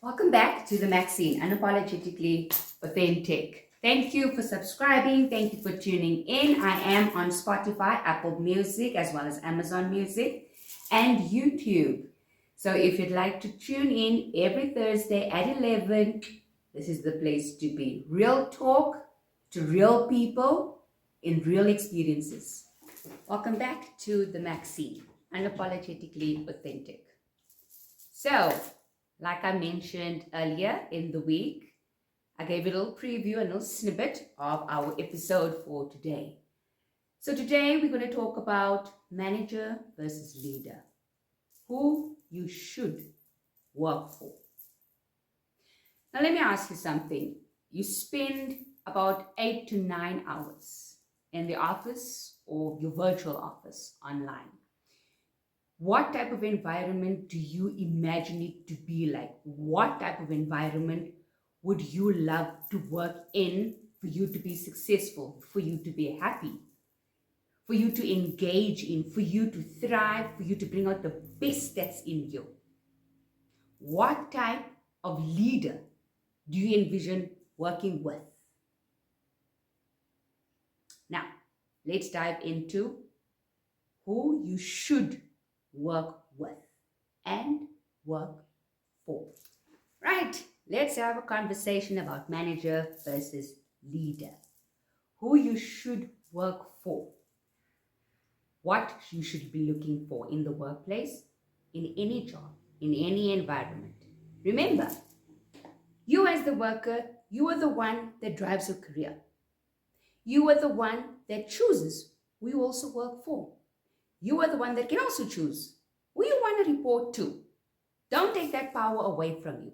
Welcome back to the Maxine, Unapologetically Authentic. Thank you for subscribing. Thank you for tuning in. I am on Spotify, Apple Music, as well as Amazon Music and YouTube. So if you'd like to tune in every Thursday at 11, this is the place to be. Real talk to real people in real experiences. Welcome back to the Maxine, Unapologetically Authentic. So, like I mentioned earlier in the week, I gave a little preview, a little snippet of our episode for today. So today we're going to talk about manager versus leader, who you should work for. Now let me ask you something. You spend about 8 to 9 hours in the office or your virtual office online. What type of environment do you imagine it to be like? What type of environment would you love to work in for you to be successful, for you to be happy, for you to engage in, for you to thrive, for you to bring out the best that's in you? What type of leader do you envision working with? Now, let's dive into who you should work with and work for. Right, let's have a conversation about manager versus leader. Who you should work for. What you should be looking for in the workplace, in any job, in any environment. Remember, you as the worker, you are the one that drives your career. You are the one that chooses who you also work for. You are the one that can also choose who you want to report to. Don't take that power away from you.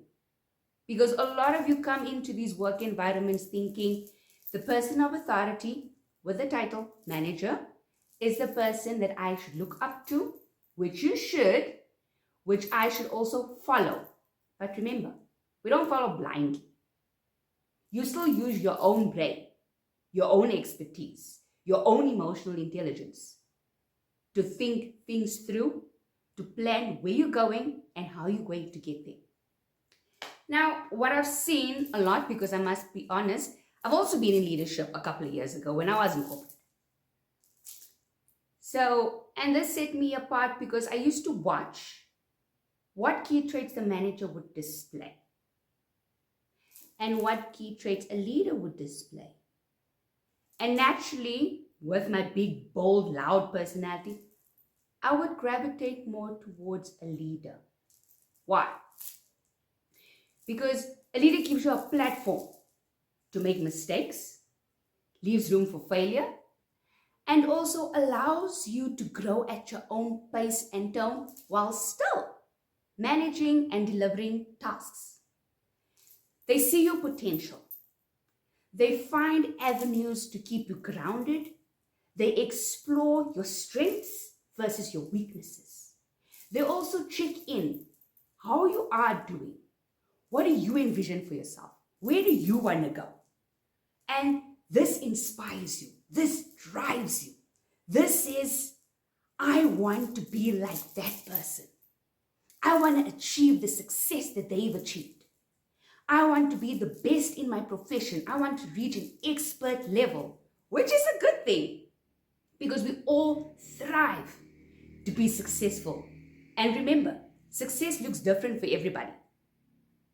Because a lot of you come into these work environments thinking the person of authority with the title manager is the person that I should look up to, which you should, which I should also follow. But remember, we don't follow blindly. You still use your own brain, your own expertise, your own emotional intelligence to think things through, to plan where you're going and how you're going to get there. Now, what I've seen a lot, because I must be honest, I've also been in leadership a couple of years ago when I was in corporate. So, and this set me apart because I used to watch what key traits the manager would display and what key traits a leader would display. And naturally, with my big, bold, loud personality, I would gravitate more towards a leader. Why? Because a leader gives you a platform to make mistakes, leaves room for failure, and also allows you to grow at your own pace and tone while still managing and delivering tasks. They see your potential. They find avenues to keep you grounded. They explore your strengths versus your weaknesses. They also check in how you are doing. What do you envision for yourself? Where do you want to go? And this inspires you. This drives you. This is, I want to be like that person. I want to achieve the success that they've achieved. I want to be the best in my profession. I want to reach an expert level, which is a good thing because we all thrive to be successful. And remember, success looks different for everybody.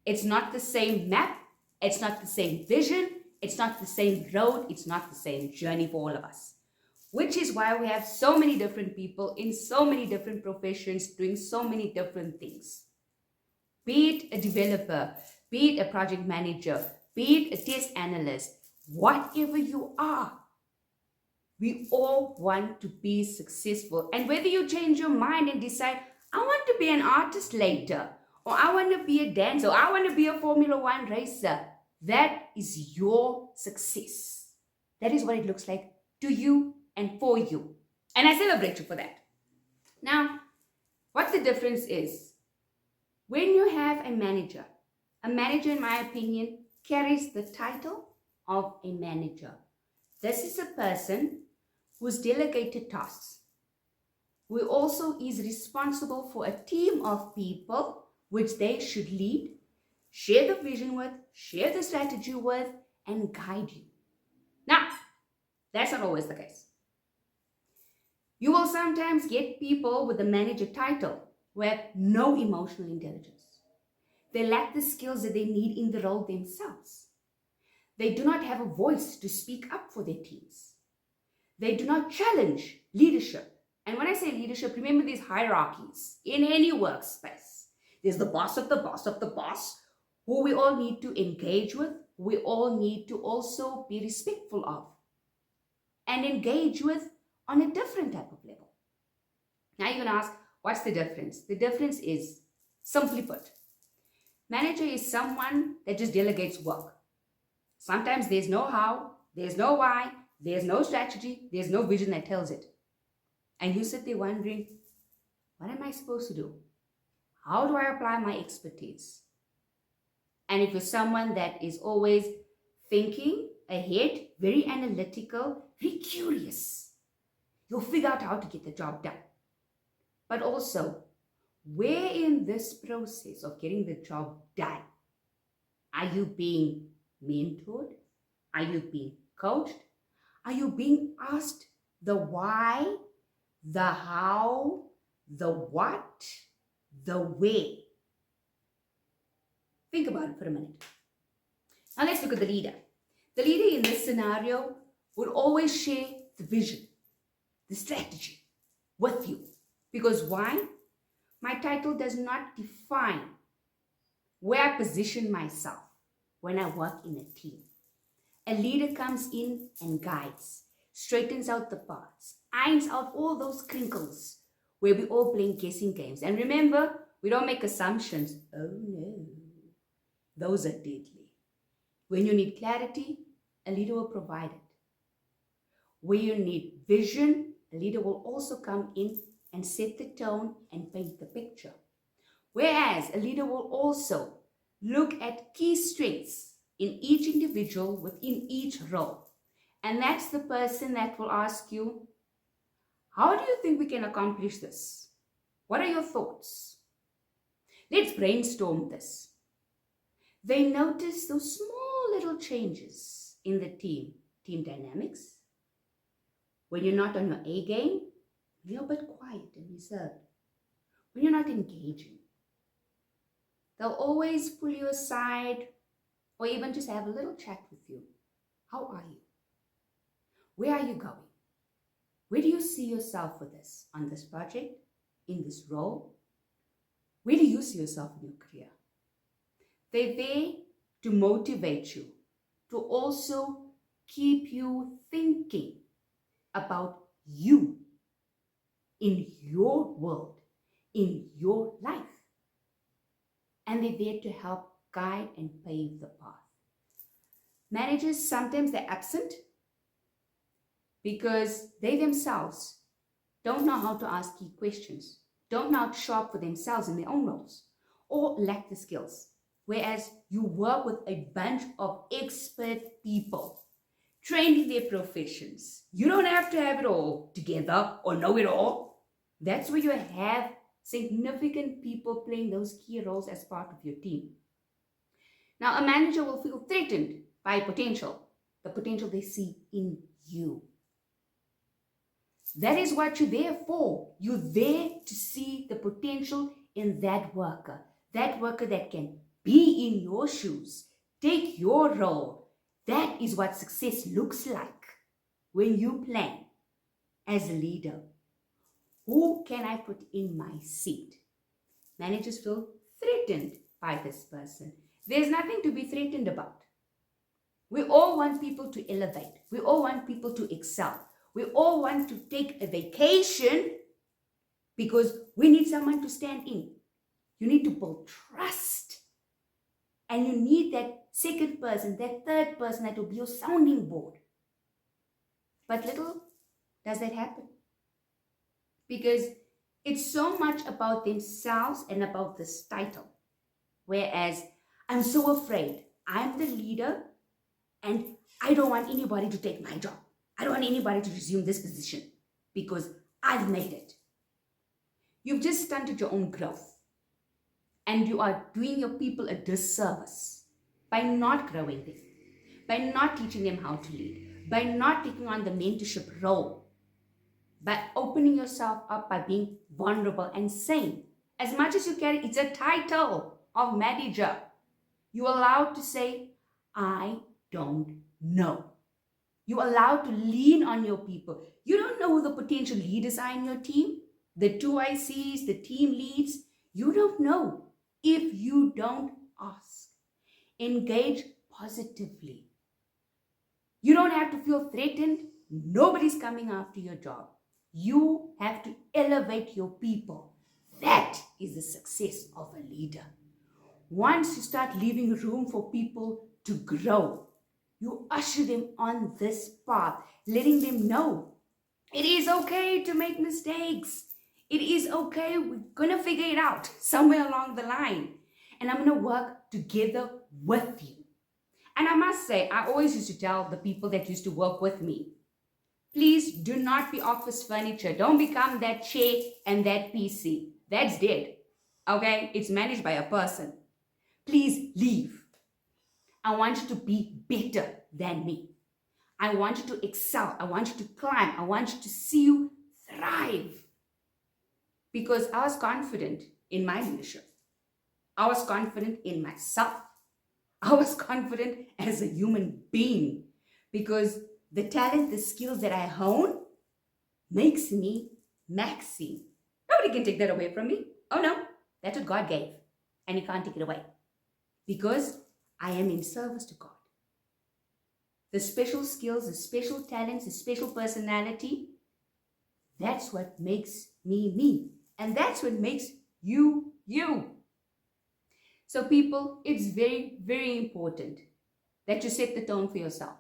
It's not the same map. It's not the same vision. It's not the same road. It's not the same journey for all of us. Which is why we have so many different people in so many different professions doing so many different things. Be it a developer, be it a project manager, be it a test analyst, whatever you are. We all want to be successful. And whether you change your mind and decide, I want to be an artist later, or I want to be a dancer, or I want to be a Formula One racer, that is your success. That is what it looks like to you and for you. And I celebrate you for that. Now, what the difference is, when you have a manager, in my opinion, carries the title of a manager. This is a person who's delegated tasks, who also is responsible for a team of people which they should lead, share the vision with, share the strategy with, and guide you. Now, that's not always the case. You will sometimes get people with the manager title who have no emotional intelligence. They lack the skills that they need in the role themselves. They do not have a voice to speak up for their teams. They do not challenge leadership. And when I say leadership, remember these hierarchies in any workspace. There's the boss of the boss of the boss, who we all need to engage with, we all need to also be respectful of and engage with on a different type of level. Now you're going to ask, what's the difference? The difference is, simply put, manager is someone that just delegates work. Sometimes there's no how, there's no why, there's no strategy, there's no vision that tells it. And you sit there wondering, what am I supposed to do? How do I apply my expertise? And if you're someone that is always thinking ahead, very analytical, very curious, you'll figure out how to get the job done. But also, where in this process of getting the job done, are you being mentored? Are you being coached? Are you being asked the why, the how, the what, the where? Think about it for a minute. Now let's look at the leader. The leader in this scenario would always share the vision, the strategy with you. Because why? My title does not define where I position myself when I work in a team. A leader comes in and guides, straightens out the paths, irons out all those crinkles where we all playing guessing games. And remember, we don't make assumptions. Oh no, those are deadly. When you need clarity, a leader will provide it. Where you need vision, a leader will also come in and set the tone and paint the picture. Whereas a leader will also look at key strengths in each individual within each role. And that's the person that will ask you, how do you think we can accomplish this? What are your thoughts? Let's brainstorm this. They notice those small little changes in the team dynamics. When you're not on your A game, you're a bit quiet and reserved. When you're not engaging, they'll always pull you aside or even just have a little chat with you. How are you? Where are you going? Where do you see yourself with this, on this project, in this role? Where do you see yourself in your career? They're there to motivate you, to also keep you thinking about you in your world, in your life. And they're there to help guide and pave the path. Managers, sometimes they're absent because they themselves don't know how to ask key questions, don't know how to show up for themselves in their own roles, or lack the skills. Whereas you work with a bunch of expert people trained in their professions. You don't have to have it all together or know it all. That's where you have significant people playing those key roles as part of your team. Now, a manager will feel threatened by potential, the potential they see in you. That is what you're there for. You're there to see the potential in that worker that can be in your shoes, take your role. That is what success looks like when you plan as a leader. Who can I put in my seat? Managers feel threatened by this person. There's nothing to be threatened about. We all want people to elevate. We all want people to excel. We all want to take a vacation because we need someone to stand in. You need to build trust. And you need that second person, that third person that will be your sounding board. But little does that happen. Because it's so much about themselves and about this title. Whereas I'm so afraid I'm the leader and I don't want anybody to take my job. I don't want anybody to resume this position because I've made it. You've just stunted your own growth. And you are doing your people a disservice by not growing them, by not teaching them how to lead, by not taking on the mentorship role, by opening yourself up, by being vulnerable and saying, as much as you carry, it's a title of manager. You're allowed to say, I don't know. You're allowed to lean on your people. You don't know who the potential leaders are in your team, the two ICs, the team leads. You don't know if you don't ask. Engage positively. You don't have to feel threatened. Nobody's coming after your job. You have to elevate your people. That is the success of a leader. Once you start leaving room for people to grow, you usher them on this path, letting them know it is okay to make mistakes. It is okay. We're going to figure it out somewhere along the line. And I'm going to work together with you. And I must say, I always used to tell the people that used to work with me, please do not be office furniture. Don't become that chair and that PC. That's dead. Okay? It's managed by a person. Please leave. I want you to be better than me. I want you to excel. I want you to climb. I want you to see you thrive. Because I was confident in my leadership. I was confident in myself. I was confident as a human being. Because the talent, the skills that I hone makes me Maxine. Nobody can take that away from me. Oh no, that's what God gave. And He can't take it away. Because I am in service to God. The special skills, the special talents, the special personality, that's what makes me me. And that's what makes you you. So people, it's very, very important that you set the tone for yourself.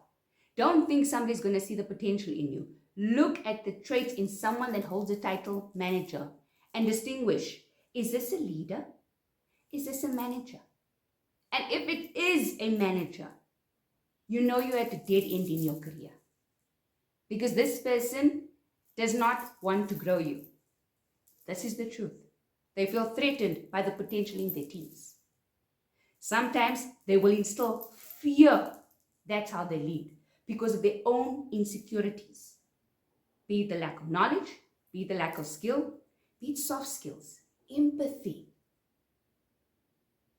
Don't think somebody's going to see the potential in you. Look at the traits in someone that holds the title manager and distinguish, is this a leader? Is this a manager? And if it is a manager, you know you're at a dead end in your career. Because this person does not want to grow you. This is the truth. They feel threatened by the potential in their teams. Sometimes they will instill fear. That's how they lead. Because of their own insecurities. Be it the lack of knowledge, be it the lack of skill, be it soft skills, empathy.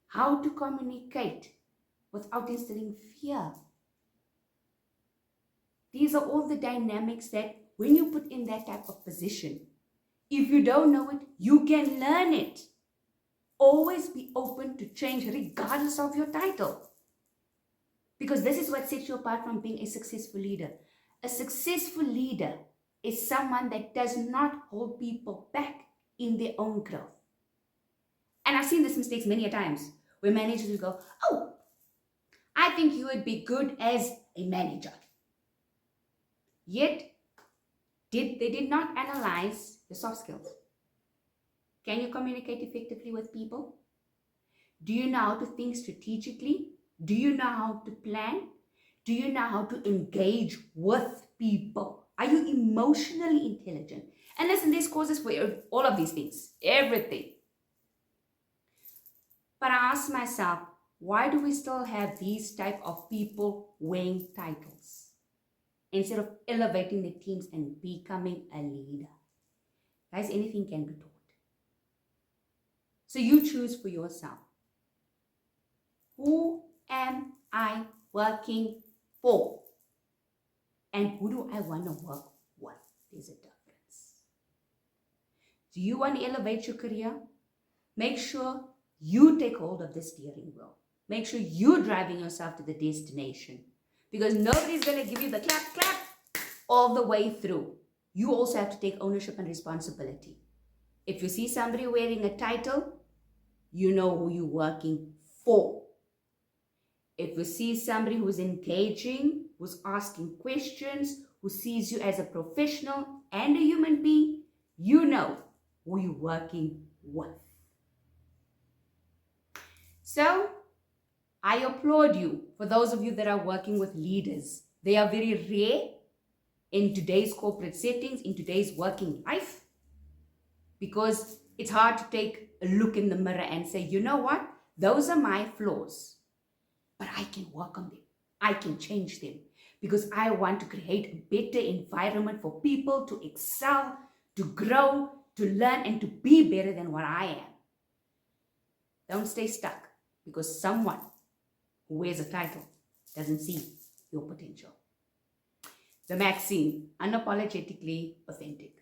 How to communicate without instilling fear. These are all the dynamics that when you put in that type of position, if you don't know it, you can learn it. Always be open to change regardless of your title. Because this is what sets you apart from being a successful leader. A successful leader is someone that does not hold people back in their own growth. And I've seen this mistakes many a times where managers will go, oh, I think you would be good as a manager. Yet, they did not analyze your soft skills. Can you communicate effectively with people? Do you know how to think strategically? Do you know how to plan? Do you know how to engage with people? Are you emotionally intelligent? And listen, there's causes for all of these things, everything. But I ask myself, why do we still have these type of people weighing titles instead of elevating the teams and becoming a leader? Guys, anything can be taught. So you choose for yourself. Who am I working for? And who do I want to work with? There's a difference. Do you want to elevate your career? Make sure you take hold of the steering wheel. Make sure you're driving yourself to the destination. Because nobody's going to give you the clap, clap all the way through. You also have to take ownership and responsibility. If you see somebody wearing a title, you know who you're working for. If you see somebody who's engaging, who's asking questions, who sees you as a professional and a human being, you know who you're working with. So, I applaud you for those of you that are working with leaders. They are very rare in today's corporate settings, in today's working life, because it's hard to take look in the mirror and say, you know what? Those are my flaws, but I can work on them. I can change them because I want to create a better environment for people to excel, to grow, to learn, and to be better than what I am. Don't stay stuck because someone who wears a title doesn't see your potential. The Maxine, unapologetically authentic.